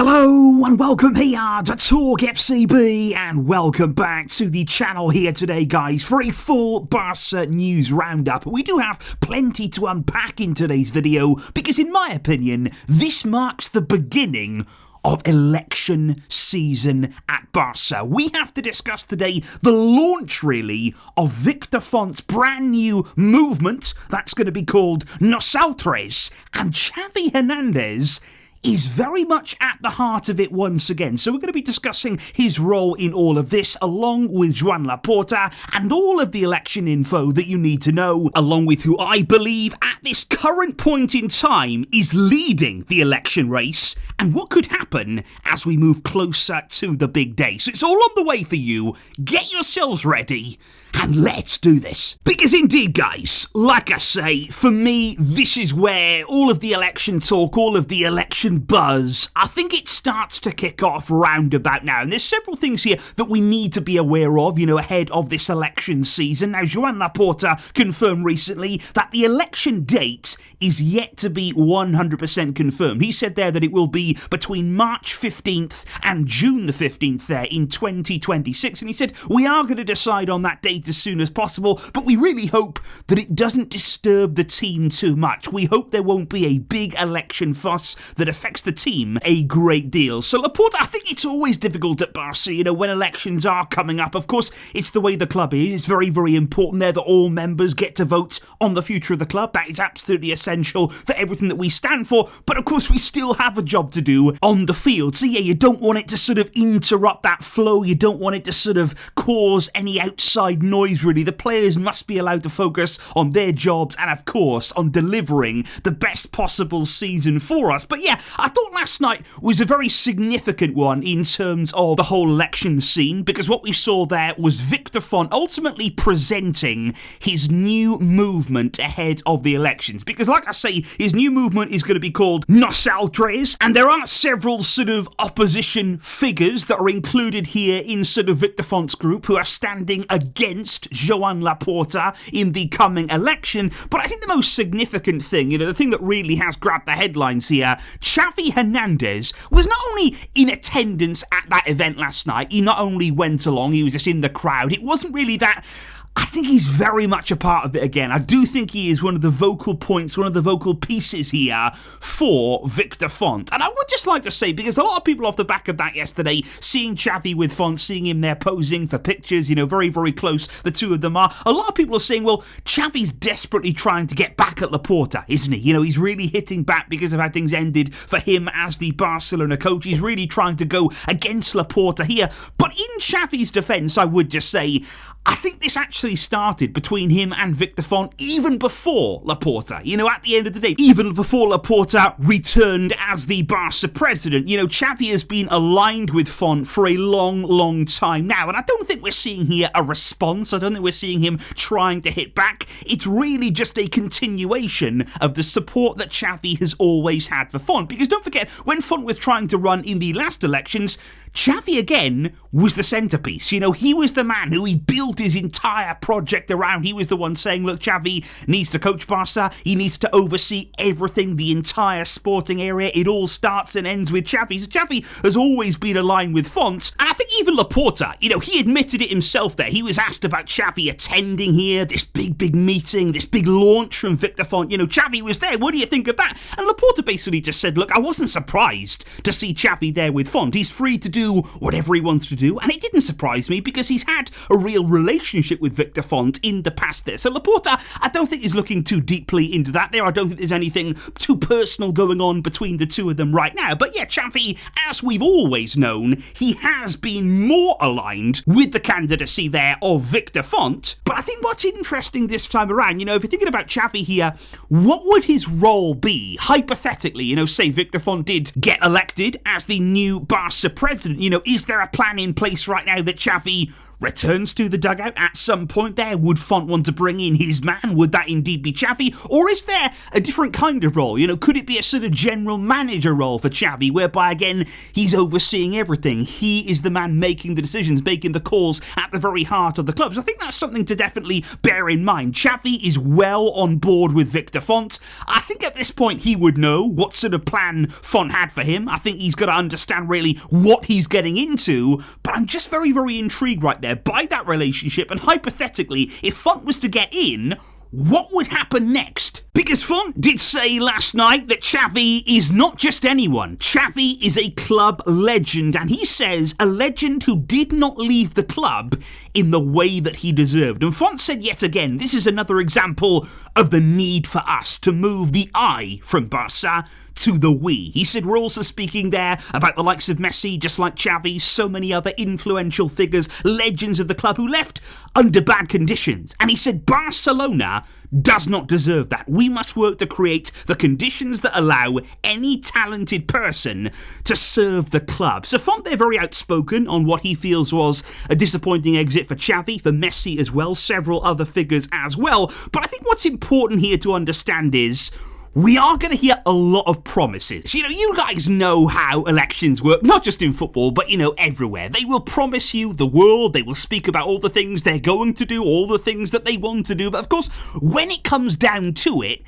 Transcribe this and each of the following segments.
Hello and welcome here to TalkFCB and welcome back to the channel here today, guys, for a full Barca news roundup. We do have plenty to unpack in today's video because, in my opinion, this marks the beginning of election season at Barca. We have to discuss today the launch, really, of Victor Font's brand new movement that's going to be called Nosaltres, and Xavi Hernandez is very much at the heart of it once again. So we're going to be discussing his role in all of this, along with Joan Laporta and all of the election info that you need to know, along with who I believe at this current point in time is leading the election race and what could happen as we move closer to the big day. So it's all on the way for you. Get yourselves ready and let's do this. Because indeed, guys, like I say, for me, this is where all of the election talk, all of the election buzz, I think it starts to kick off round about now. And there's several things here that we need to be aware of, ahead of this election season. Now, Joan Laporta confirmed recently that the election date is yet to be 100% confirmed. He said there that it will be between March 15th and June the 15th there in 2026. And he said, we are going to decide on that date as soon as possible, but we really hope that it doesn't disturb the team too much. We hope there won't be a big election fuss that affects the team a great deal. So Laporta, I think it's always difficult at Barca, when elections are coming up. Of course, it's the way the club is. It's very, very important there that all members get to vote on the future of the club. That is absolutely essential for everything that we stand for. But of course, we still have a job to do on the field. So yeah, you don't want it to sort of interrupt that flow. You don't want it to sort of cause any outside noise, really. The players must be allowed to focus on their jobs and, of course, on delivering the best possible season for us. But yeah, I thought last night was a very significant one in terms of the whole election scene, because what we saw there was Victor Font ultimately presenting his new movement ahead of the elections. Because, like I say, his new movement is going to be called Nosaltres, and there are several sort of opposition figures that are included here in sort of Victor Font's group who are standing against Joan Laporta in the coming election. But I think the most significant thing, the thing that really has grabbed the headlines here, Xavi Hernandez was not only in attendance at that event last night, he not only went along, he was just in the crowd. It wasn't really that. I think he's very much a part of it again. I do think he is one of the vocal points, one of the vocal pieces here for Victor Font. And I would just like to say, because a lot of people off the back of that yesterday, seeing Xavi with Font, seeing him there posing for pictures, very, very close, the two of them are, a lot of people are saying, well, Xavi's desperately trying to get back at Laporta, isn't he? He's really hitting back because of how things ended for him as the Barcelona coach. He's really trying to go against Laporta here. But in Xavi's defence, I would just say, I think this actually started between him and Victor Font even before Laporta. At the end of the day, even before Laporta returned as the Barca president, Xavi has been aligned with Font for a long, long time now. And I don't think we're seeing here a response. I don't think we're seeing him trying to hit back. It's really just a continuation of the support that Xavi has always had for Font. Because don't forget, when Font was trying to run in the last elections, Xavi again was the centrepiece. He was the man who he built his entire project around. He was the one saying, look, Xavi needs to coach Barca. He needs to oversee everything, the entire sporting area. It all starts and ends with Xavi. So Xavi has always been aligned with Font. And I think even Laporta, he admitted it himself there. He was asked about Xavi attending here, this big meeting, this big launch from Victor Font. Xavi was there. What do you think of that? And Laporta basically just said, look, I wasn't surprised to see Xavi there with Font. He's free to do whatever he wants to do, and it didn't surprise me because he's had a real relationship with Victor Font in the past there. So Laporta, I don't think is looking too deeply into that there. I don't think there's anything too personal going on between the two of them right now. But yeah, Xavi, as we've always known, he has been more aligned with the candidacy there of Victor Font. But I think what's interesting this time around, if you're thinking about Xavi here, what would his role be? Hypothetically, say Victor Font did get elected as the new Barca president. Is there a plan in place right now that Xavi returns to the dugout at some point there? Would Font want to bring in his man? Would that indeed be Xavi? Or is there a different kind of role? Could it be a sort of general manager role for Xavi, whereby, again, he's overseeing everything. He is the man making the decisions, making the calls at the very heart of the club. So I think that's something today definitely bear in mind. Xavi is well on board with Victor Font. I think at this point he would know what sort of plan Font had for him. I think he's got to understand really what he's getting into, but I'm just very, very intrigued right there by that relationship, and hypothetically, if Font was to get in, what would happen next? Because Font did say last night that Xavi is not just anyone. Xavi is a club legend, and he says a legend who did not leave the club in the way that he deserved. And Font said yet again, this is another example of the need for us to move the I from Barca to the we. He said we're also speaking there about the likes of Messi, just like Xavi, so many other influential figures, legends of the club who left under bad conditions. And he said Barcelona does not deserve that. We must work to create the conditions that allow any talented person to serve the club. So Font there very outspoken on what he feels was a disappointing exit for Xavi, for Messi as well, several other figures as well. But I think what's important here to understand is we are going to hear a lot of promises. You know, you guys know how elections work, not just in football, but, you know, everywhere. They will promise you the world, they will speak about all the things they're going to do, all the things that they want to do, but of course, when it comes down to it,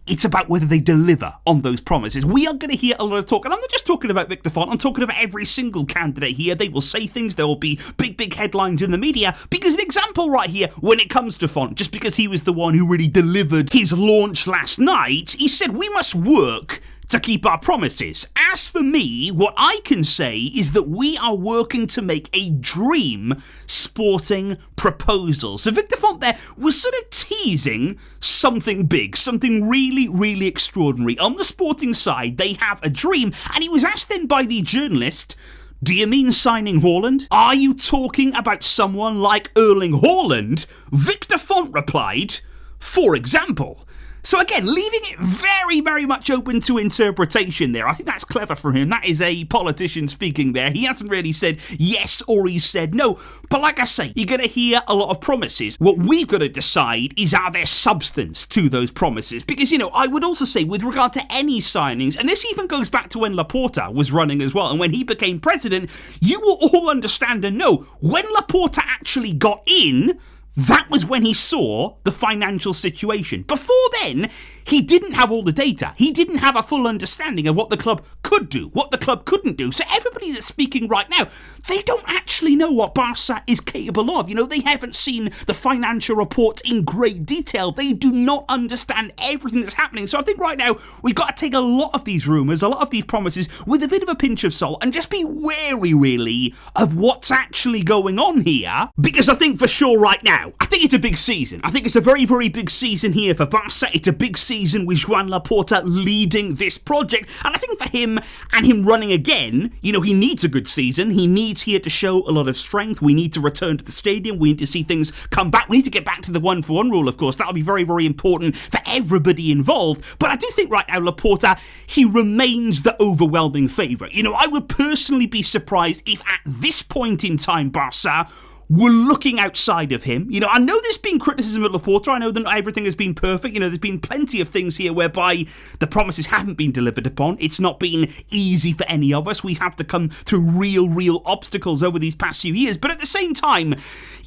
it's about whether they deliver on those promises. We are going to hear a lot of talk, and I'm not just talking about Victor Font, I'm talking about every single candidate here. They will say things, there will be big headlines in the media, because an example right here, when it comes to Font, just because he was the one who really delivered his launch last night, he said we must work to keep our promises. As for me, what I can say is that we are working to make a dream sporting proposal. So Victor Font there was sort of teasing something big, something really extraordinary. On the sporting side, they have a dream, and he was asked then by the journalist, do you mean signing Haaland? Are you talking about someone like Erling Haaland? Victor Font replied, for example. So again, leaving it very much open to interpretation there. I think that's clever for him. That is a politician speaking there. He hasn't really said yes or he said no. But like I say, you're going to hear a lot of promises. What we've got to decide is, are there substance to those promises? Because, you know, I would also say with regard to any signings, and this even goes back to when Laporta was running as well, and when he became president, you will all understand and know when Laporta actually got in, that was when he saw the financial situation. Before then, he didn't have all the data. He didn't have a full understanding of what the club could do, what the club couldn't do. So everybody that's speaking right now, they don't actually know what Barca is capable of. You know, they haven't seen the financial reports in great detail. They do not understand everything that's happening. So I think right now, we've got to take a lot of these rumours, a lot of these promises with a bit of a pinch of salt and just be wary, really, of what's actually going on here. Because I think for sure right now, I think it's a big season. I think it's a very big season here for Barca. It's a big season with Joan Laporta leading this project. And I think for him and him running again, you know, he needs a good season. He needs here to show a lot of strength. We need to return to the stadium. We need to see things come back. We need to get back to the 1-for-1 rule, of course. That'll be very important for everybody involved. But I do think right now, Laporta, he remains the overwhelming favourite. You know, I would personally be surprised if at this point in time, Barca we're looking outside of him. You know, I know there's been criticism of Laporta. I know that not everything has been perfect. You know, there's been plenty of things here whereby the promises haven't been delivered upon. It's not been easy for any of us. We have to come through real obstacles over these past few years. But at the same time,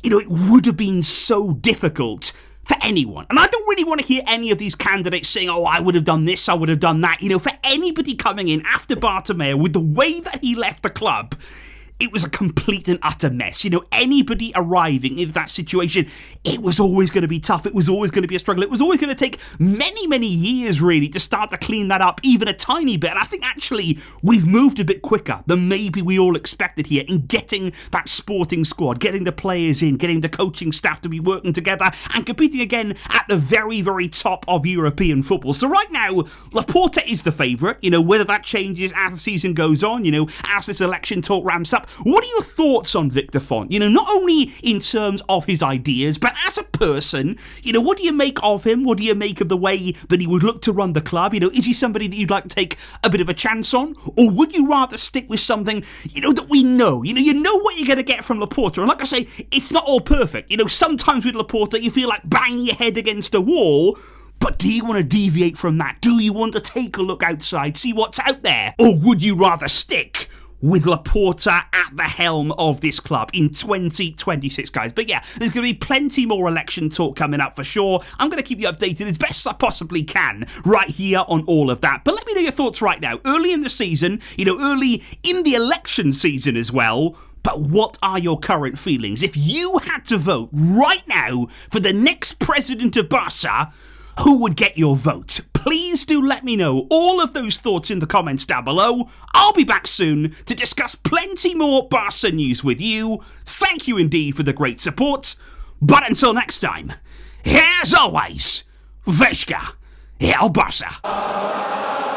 you know, it would have been so difficult for anyone. And I don't really want to hear any of these candidates saying, oh, I would have done this, I would have done that. You know, for anybody coming in after Bartomeu with the way that he left the club, it was a complete and utter mess. You know, anybody arriving into that situation, it was always going to be tough. It was always going to be a struggle. It was always going to take many years, really, to start to clean that up, even a tiny bit. And I think, actually, we've moved a bit quicker than maybe we all expected here in getting that sporting squad, getting the players in, getting the coaching staff to be working together and competing again at the very top of European football. So right now, Laporta is the favourite. You know, whether that changes as the season goes on, you know, as this election talk ramps up. What are your thoughts on Victor Font? You know, not only in terms of his ideas, but as a person, you know, what do you make of him? What do you make of the way that he would look to run the club? You know, is he somebody that you'd like to take a bit of a chance on? Or would you rather stick with something, you know, that we know? You know what you're going to get from Laporta. And like I say, it's not all perfect. You know, sometimes with Laporta, you feel like banging your head against a wall. But do you want to deviate from that? Do you want to take a look outside, see what's out there? Or would you rather stick with Laporta at the helm of this club in 2026, guys. But yeah, there's going to be plenty more election talk coming up for sure. I'm going to keep you updated as best I possibly can right here on all of that. But let me know your thoughts right now. Early in the season, early in the election season as well. But what are your current feelings? If you had to vote right now for the next president of Barca, who would get your vote? Please do let me know all of those thoughts in the comments down below. I'll be back soon to discuss plenty more Barca news with you. Thank you indeed for the great support. But until next time, as always, Veshka, El Barça.